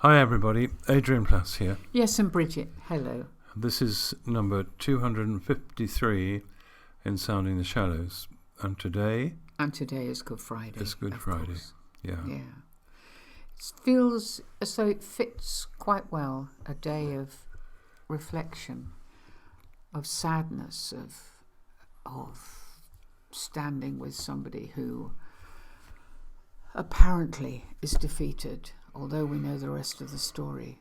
Hi everybody, Adrian Plass here. Yes, and Bridget, hello. This is number 253 in Sounding the Shallows. And today... And today is Good Friday. It's Good Friday, course. yeah. It feels as though it fits quite well, a day of reflection, of sadness, of standing with somebody who apparently is defeated, although we know the rest of the story.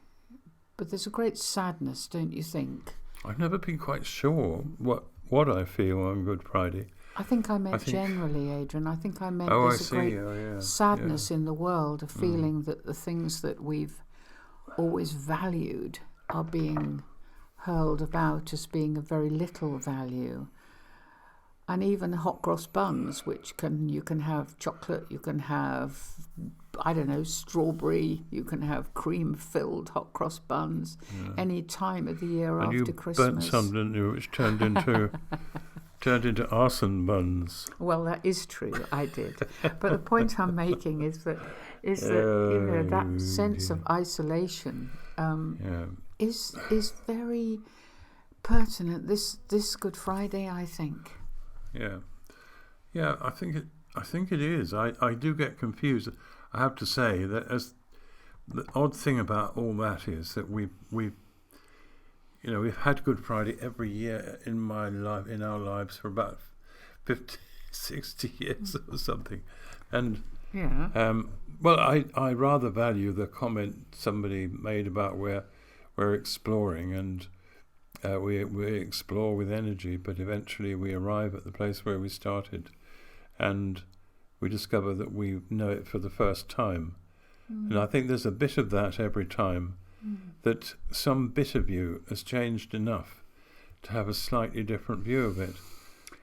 But there's a great sadness, don't you think? I've never been quite sure what I feel on Good Friday. I think I meant generally, Adrian. I think I meant there's a great sadness in the world, a feeling that the things that we've always valued are being hurled about as being of very little value. And even hot cross buns, which you can have chocolate, you can have, strawberry, you can have cream-filled hot cross buns any time of the year and after Christmas. And you burnt some, didn't you, which turned into arson buns. Well, that is true, I did. But the point I'm making is that that sense of isolation is very pertinent this Good Friday, I think. Yeah. I think it is. I do get confused. I have to say that as the odd thing about all that is that we've had Good Friday every year in our lives for about 50, 60 years or something, and I rather value the comment somebody made about where we're exploring and. We explore with energy, but eventually we arrive at the place where we started, and we discover that we know it for the first time. And I think there's a bit of that every time, that some bit of you has changed enough to have a slightly different view of it.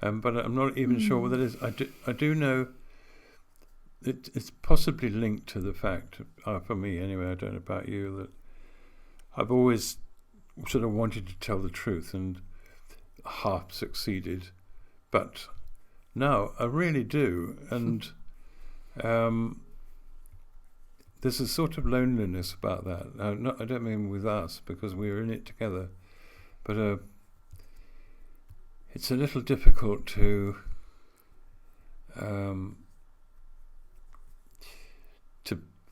But I'm not even sure what that is. I do know it's possibly linked to the fact, for me anyway, I don't know about you, that I've always sort of wanted to tell the truth and half succeeded, but now I really do, and there's a sort of loneliness about that. I don't mean with us, because we're in it together, but it's a little difficult to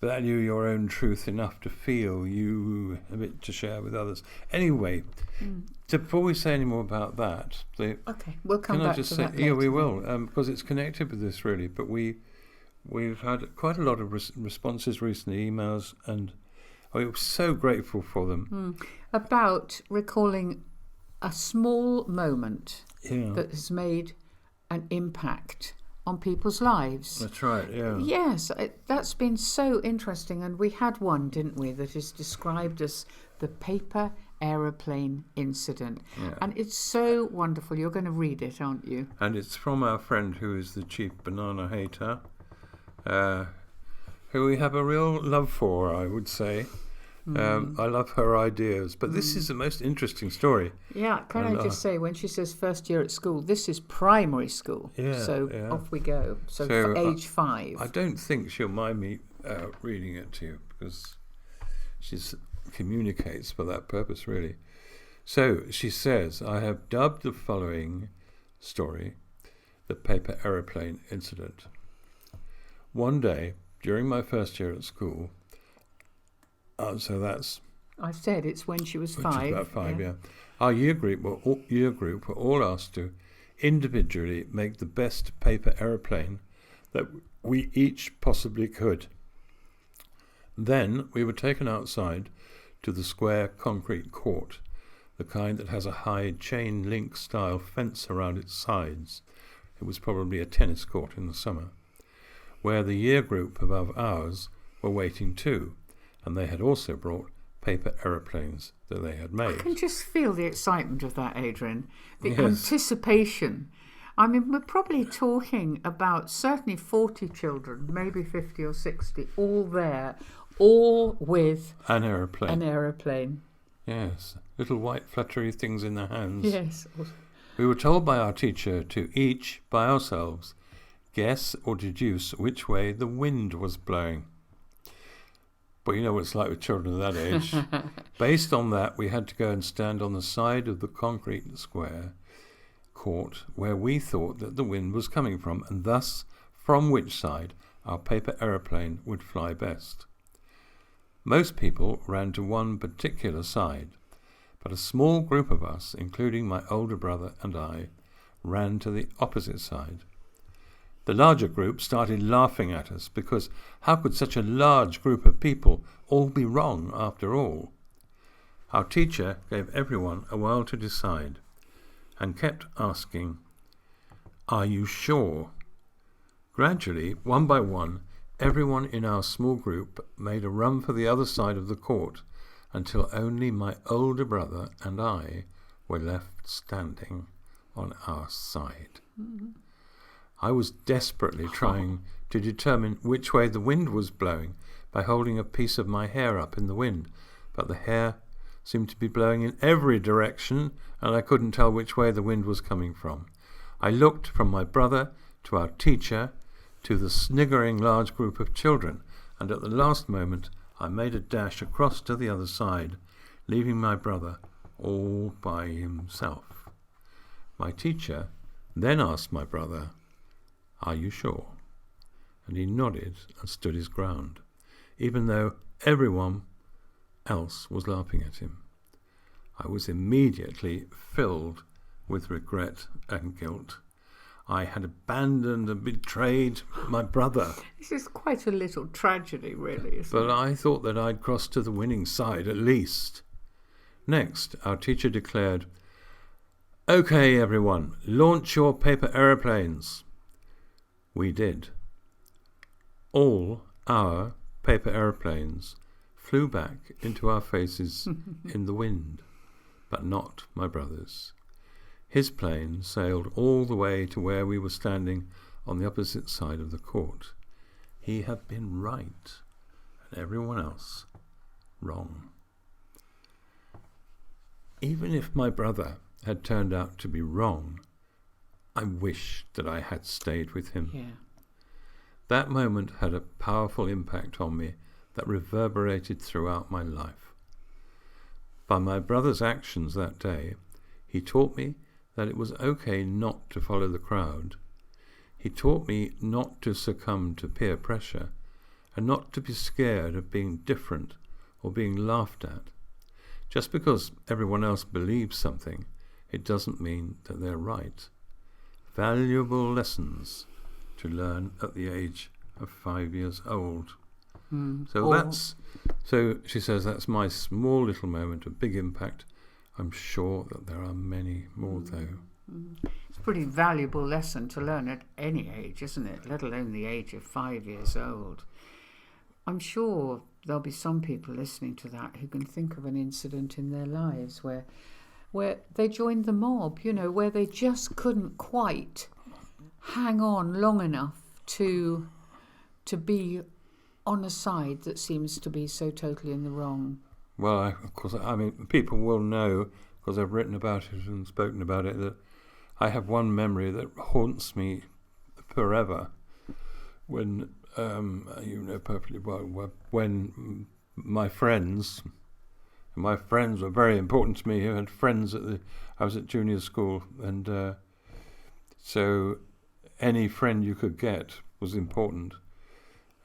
value your own truth enough to feel you a bit to share with others. Anyway, before we say any more about that, we'll come back to that later. Yeah, we will, because it's connected with this really. But we've had quite a lot of responses recently, emails, and we're so grateful for them. About recalling a small moment that has made an impact on people's lives. That's right, yeah. Yes, that's been so interesting. And we had one, didn't we, that is described as the paper aeroplane incident. Yeah. And it's so wonderful. You're going to read it, aren't you? And it's from our friend who is the chief banana hater, who we have a real love for, I would say. I love her ideas, but this is the most interesting story. Yeah, can I just say, when she says first year at school, this is primary school. Off we go. So for age 5. I don't think she'll mind me reading it to you, because she communicates for that purpose, really. So she says, I have dubbed the following story the paper aeroplane incident. One day, during my first year at school, so that's... I said it's when she was 5. Which is about 5, yeah. Our year group were all asked to individually make the best paper aeroplane that we each possibly could. Then we were taken outside to the square concrete court, the kind that has a high chain link style fence around its sides. It was probably a tennis court in the summer, where the year group above ours were waiting too. And they had also brought paper aeroplanes that they had made. I can just feel the excitement of that, Adrian. The anticipation. I mean, we're probably talking about certainly 40 children, maybe 50 or 60, all there, all with an aeroplane. Yes. Little white fluttery things in their hands. Yes. We were told by our teacher to each, by ourselves, guess or deduce which way the wind was blowing. But you know what it's like with children of that age. Based on that, we had to go and stand on the side of the concrete square court where we thought that the wind was coming from, and thus from which side our paper aeroplane would fly best. Most people ran to one particular side, but a small group of us, including my older brother and I, ran to the opposite side. The larger group started laughing at us because how could such a large group of people all be wrong after all? Our teacher gave everyone a while to decide and kept asking, "Are you sure?" Gradually, one by one, everyone in our small group made a run for the other side of the court until only my older brother and I were left standing on our side. Mm-hmm. I was desperately trying to determine which way the wind was blowing by holding a piece of my hair up in the wind, but the hair seemed to be blowing in every direction, and I couldn't tell which way the wind was coming from. I looked from my brother to our teacher to the sniggering large group of children, and at the last moment I made a dash across to the other side, leaving my brother all by himself. My teacher then asked my brother, "Are you sure?" And he nodded and stood his ground, even though everyone else was laughing at him. I was immediately filled with regret and guilt. I had abandoned and betrayed my brother. This is quite a little tragedy, really, isn't it? But I thought that I'd crossed to the winning side at least. Next, our teacher declared, "Okay, everyone, launch your paper aeroplanes." We did. All our paper aeroplanes flew back into our faces in the wind, but not my brother's. His plane sailed all the way to where we were standing on the opposite side of the court. He had been right, and everyone else wrong. Even if my brother had turned out to be wrong, I wish that I had stayed with him. Yeah. That moment had a powerful impact on me that reverberated throughout my life. By my brother's actions that day, he taught me that it was okay not to follow the crowd. He taught me not to succumb to peer pressure and not to be scared of being different or being laughed at. Just because everyone else believes something, it doesn't mean that they're right. Valuable lessons to learn at the age of 5 years old. So she says that's my small little moment of big impact. I'm sure that there are many more though. It's a pretty valuable lesson to learn at any age, isn't it? Let alone the age of 5 years old. I'm sure there'll be some people listening to that who can think of an incident in their lives where they joined the mob, where they just couldn't quite hang on long enough to be on a side that seems to be so totally in the wrong. Well, of course, people will know, because I've written about it and spoken about it, that I have one memory that haunts me forever. When, perfectly well, when my friends were very important to me. I had friends I was at junior school, and so any friend you could get was important.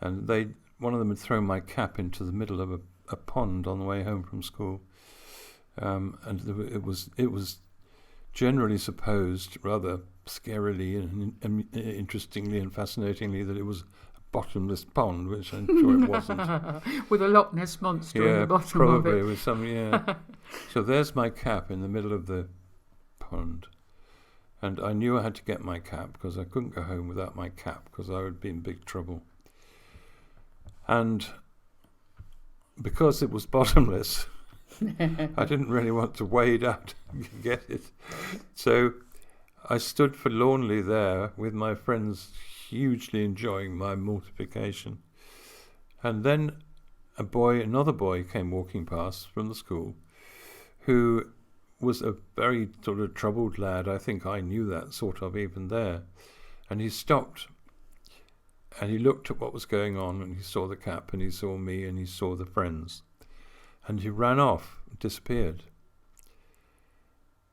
And one of them had thrown my cap into the middle of a pond on the way home from school, and it was generally supposed, rather scarily and interestingly and fascinatingly, that it was a bottomless pond, which I'm sure it wasn't. With a Loch Ness monster in the bottom probably, of it. With some, So there's my cap in the middle of the pond, and I knew I had to get my cap because I couldn't go home without my cap because I would be in big trouble. And because it was bottomless, I didn't really want to wade out and get it. So I stood forlornly there with my friends, hugely enjoying my mortification. And then another boy came walking past from the school, who was a very sort of troubled lad. I think I knew that sort of even there. And he stopped And he looked at what was going on, and he saw the cap, and he saw me, and he saw the friends. And he ran off, disappeared.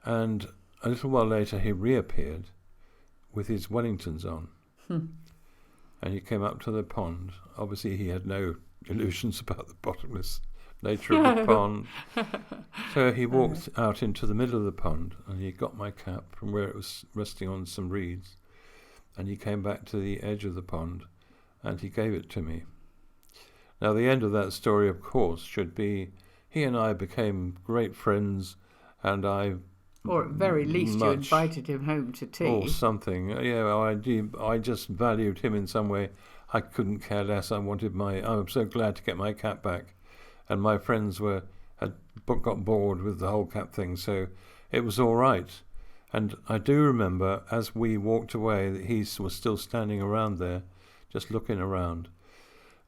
And a little while later he reappeared with his Wellingtons on. And he came up to the pond. Obviously he had no illusions about the bottomless nature of the pond. So he walked out into the middle of the pond, and he got my cap from where it was resting on some reeds. And he came back to the edge of the pond, and he gave it to me. Now, the end of that story, of course, should be he and I became great friends, and I... Or at very least you invited him home to tea. Or something. I just valued him in some way. I couldn't care less. I'm so glad to get my cap back. And my friends had got bored with the whole cap thing, so it was all right. And I do remember, as we walked away, that he was still standing around there, just looking around.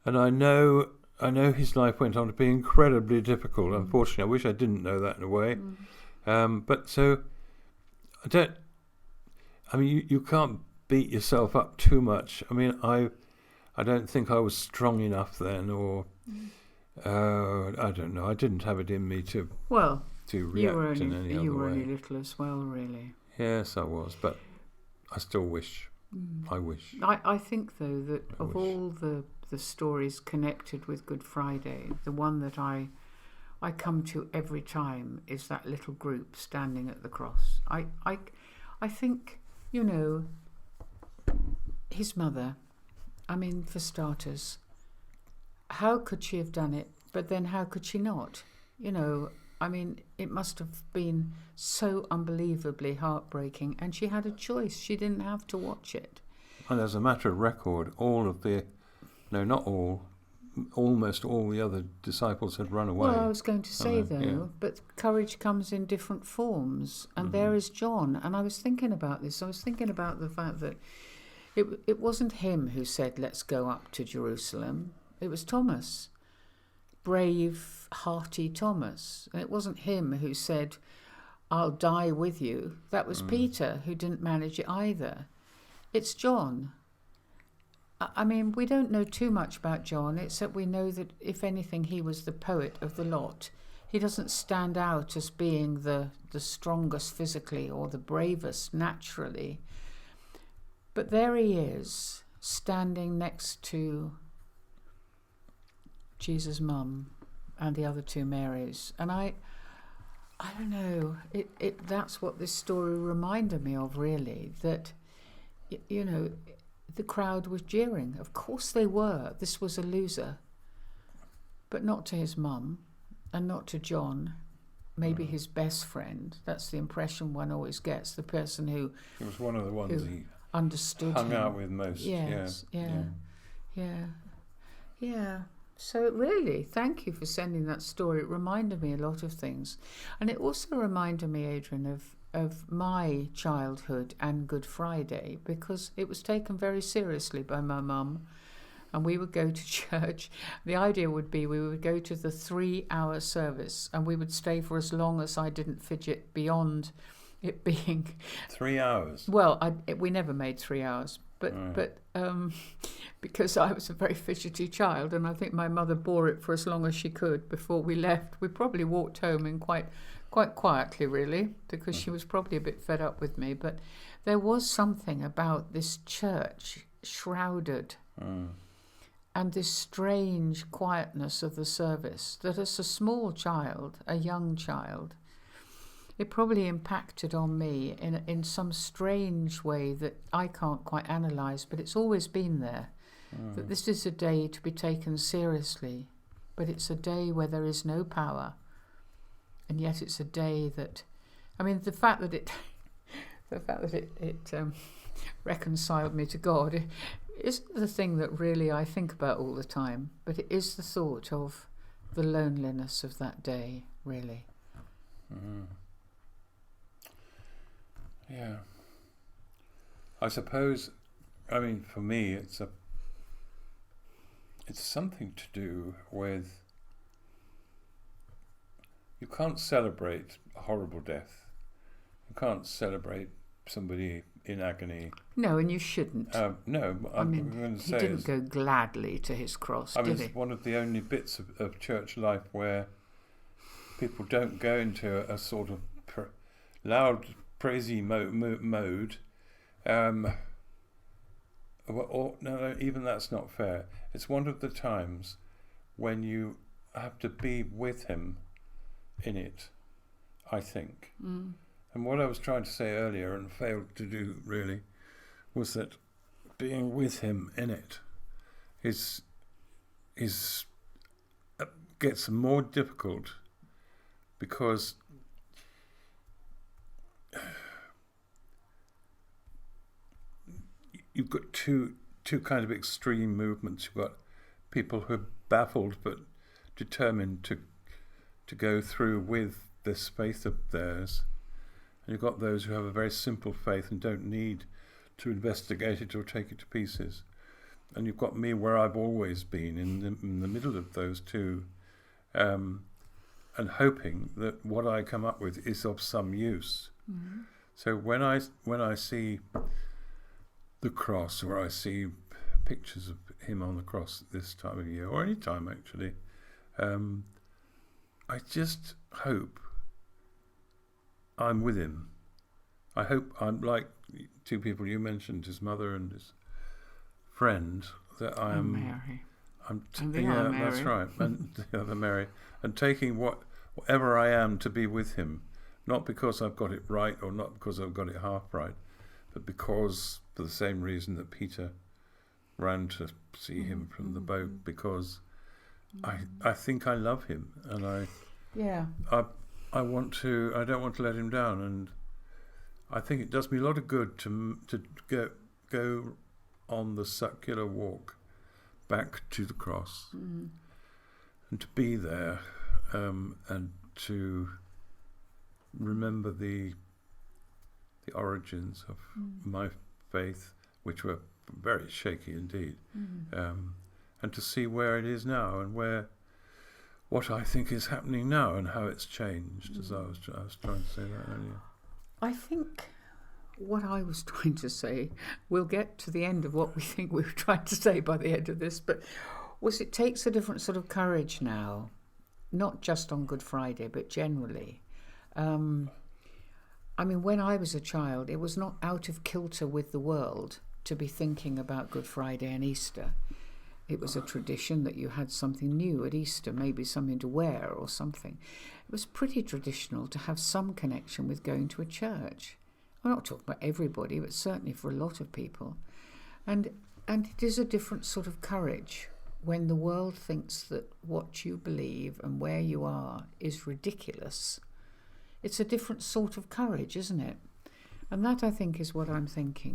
And I know his life went on to be incredibly difficult. Unfortunately, I wish I didn't know that in a way. But so, you can't beat yourself up too much. I mean, I don't think I was strong enough then, or I don't know. I didn't have it in me to react in any other way. You were only little as well, really. Yes, I was, but I still wish. I wish. I think, though, that of all the stories connected with Good Friday, the one that I come to every time is that little group standing at the cross. I think, his mother, I mean, for starters, how could she have done it? But then how could she not? I mean, it must have been so unbelievably heartbreaking, and she had a choice. She didn't have to watch it. And as a matter of record, almost all the other disciples had run away. Well, I was going to say, but courage comes in different forms, and there is John. And I was thinking about this. I was thinking about the fact that it wasn't him who said, let's go up to Jerusalem. It was Thomas. Brave, hearty Thomas. And it wasn't him who said, I'll die with you. That was Peter, who didn't manage it either. It's John. I mean, we don't know too much about John, except we know that, if anything, he was the poet of the lot. He doesn't stand out as being the strongest physically or the bravest naturally. But there he is, standing next to Jesus' mum and the other two Marys. And I don't know, that's what this story reminded me of, really, that, the crowd was jeering. Of course they were. This was a loser. But not to his mum, and not to John, maybe his best friend. That's the impression one always gets, the person who... It was one of the ones he understood hung him. out with most. Yes, yeah. So really, thank you for sending that story. It reminded me a lot of things. And it also reminded me, Adrian, of my childhood and Good Friday, because it was taken very seriously by my mum, and we would go to church. The idea would be we would go to the 3-hour service, and we would stay for as long as I didn't fidget beyond it being 3 hours. Well, we never made 3 hours, but because I was a very fidgety child, and I think my mother bore it for as long as she could before we left. We probably walked home in quite quietly, really, because she was probably a bit fed up with me. But there was something about this church shrouded and this strange quietness of the service that, as a small child, a young child, it probably impacted on me in some strange way that I can't quite analyse, but it's always been there. That this is a day to be taken seriously, but it's a day where there is no power. And yet it's a day that, I mean, the fact that it reconciled me to God, it isn't the thing that really I think about all the time, but it is the thought of the loneliness of that day, really. Yeah. I suppose, I mean, for me, it's something to do with, you can't celebrate a horrible death. You can't celebrate somebody in agony. No, and you shouldn't. No, I'm going to he say didn't go gladly to his cross, did he? It's one of the only bits of church life where people don't go into a sort of loud, praisey mode. No, even that's not fair. It's one of the times when you have to be with him in it, I think. Mm. And what I was trying to say earlier and failed to do really was that being with him in it gets more difficult because you've got two kind of extreme movements. You've got people who are baffled but determined to go through with this faith of theirs, and you've got those who have a very simple faith and don't need to investigate it or take it to pieces. And you've got me where I've always been in the middle of those two, and hoping that what I come up with is of some use. Mm-hmm. So when I see the cross, or I see pictures of him on the cross this time of year, or any time actually, I just hope I'm with him. I hope I'm like two people you mentioned, his mother and his friend, that I am. Mary. Mary. That's right, and the other Mary, and taking whatever I am to be with him, not because I've got it right or not because I've got it half right, but because for the same reason that Peter ran to see him from the boat, because I think I love him, and I don't want to let him down, and I think it does me a lot of good to go on the circular walk back to the cross, and to be there, and to remember the origins of my faith, which were very shaky indeed, and to see where it is now and what I think is happening now and how it's changed, as I was trying to say that earlier. I think what I was trying to say, we'll get to the end of what we think we were trying to say by the end of this, but it takes a different sort of courage now, not just on Good Friday, but generally. When I was a child, it was not out of kilter with the world to be thinking about Good Friday and Easter. It was a tradition that you had something new at Easter, maybe something to wear or something. It was pretty traditional to have some connection with going to a church. I'm not talking about everybody, but certainly for a lot of people. And it is a different sort of courage when the world thinks that what you believe and where you are is ridiculous. It's a different sort of courage, isn't it? And that, I think, is what I'm thinking.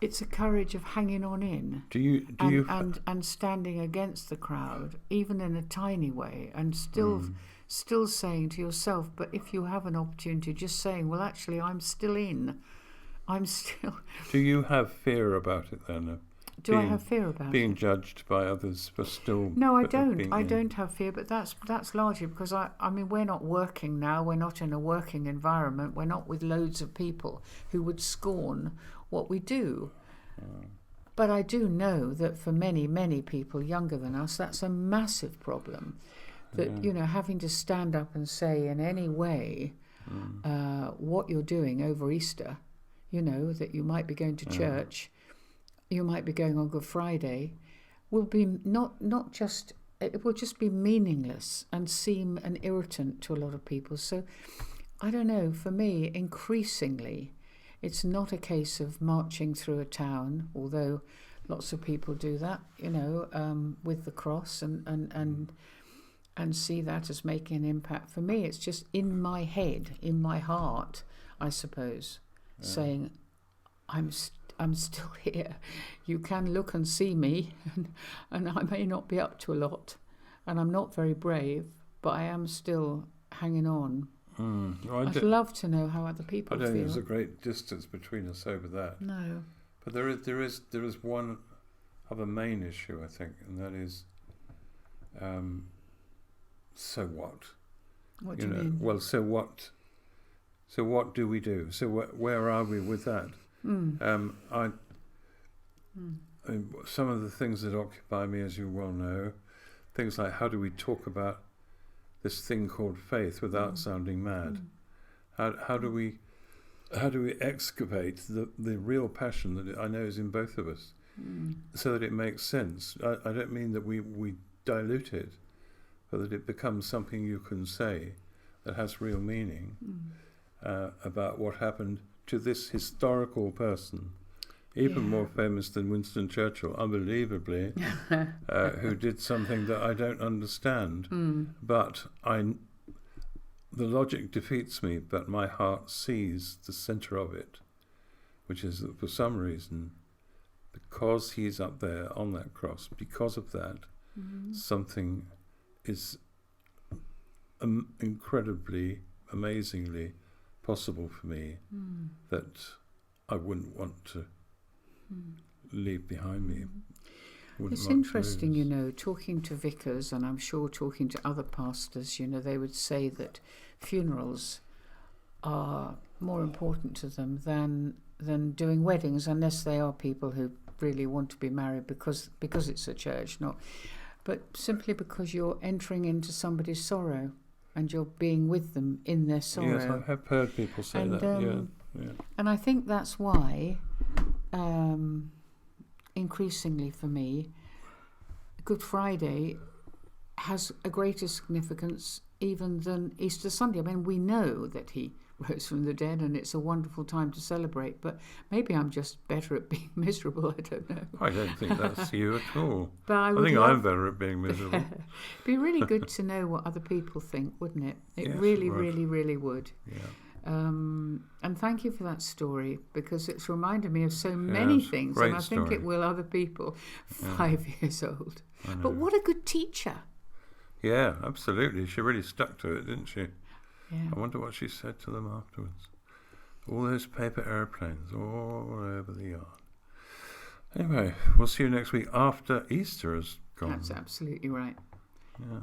It's a courage of hanging on in. And standing against the crowd, even in a tiny way, and still saying to yourself, but if you have an opportunity, just saying, well, actually, I'm still in. Do you have fear about it then? I have fear about being judged by others for still? No, I don't. I don't have fear, but that's largely because we're not working now. We're not in a working environment. We're not with loads of people who would scorn what we do. But I do know that for many, many people younger than us, that's a massive problem. That having to stand up and say in any way what you're doing over Easter, that you might be going to church. You might be going on Good Friday, will be not just, it will just be meaningless and seem an irritant to a lot of people. So I don't know, for me, increasingly, it's not a case of marching through a town, although lots of people do that, with the cross and see that as making an impact. For me, it's just in my head, in my heart, I suppose, saying, I'm still here. You can look and see me, and I may not be up to a lot, and I'm not very brave, but I am still hanging on. I'd love to know how other people feel. I don't think there's a great distance between us over that. No. But there is one other main issue, I think, and that is, so what? What do you mean? Well, so what? So what do we do? So where are we with that? Some of the things that occupy me, as you well know, things like how do we talk about this thing called faith without sounding mad? How do we excavate the real passion that I know is in both of us, so that it makes sense? I don't mean that we dilute it, but that it becomes something you can say that has real meaning about what happened to this historical person, even more famous than Winston Churchill, unbelievably, who did something that I don't understand. But the logic defeats me, but my heart sees the center of it, which is that for some reason, because he's up there on that cross, because of that, something is incredibly, amazingly possible for me that I wouldn't want to leave behind me. It's interesting, you know, talking to vicars, and I'm sure talking to other pastors, you know, they would say that funerals are more important to them than doing weddings, unless they are people who really want to be married because it's a church, but simply because you're entering into somebody's sorrow and you're being with them in their sorrow. Yes, I have heard people say that. And I think that's why, increasingly for me, Good Friday has a greater significance even than Easter Sunday. I mean, we know that he rose from the dead and it's a wonderful time to celebrate, but maybe I'm just better at being miserable, I don't know. I don't think that's you at all. But I think I'm better at being miserable. It'd be really good to know what other people think, wouldn't it? It Yes, really, it would. really, really would. Yeah. And thank you for that story, because it's reminded me of so many things, and I think story. it will other people 5 years old. But what a good teacher. Yeah, absolutely. She really stuck to it, didn't she? Yeah. I wonder what she said to them afterwards. All those paper airplanes all over the yard. Anyway, we'll see you next week after Easter has gone. That's absolutely right. Yeah.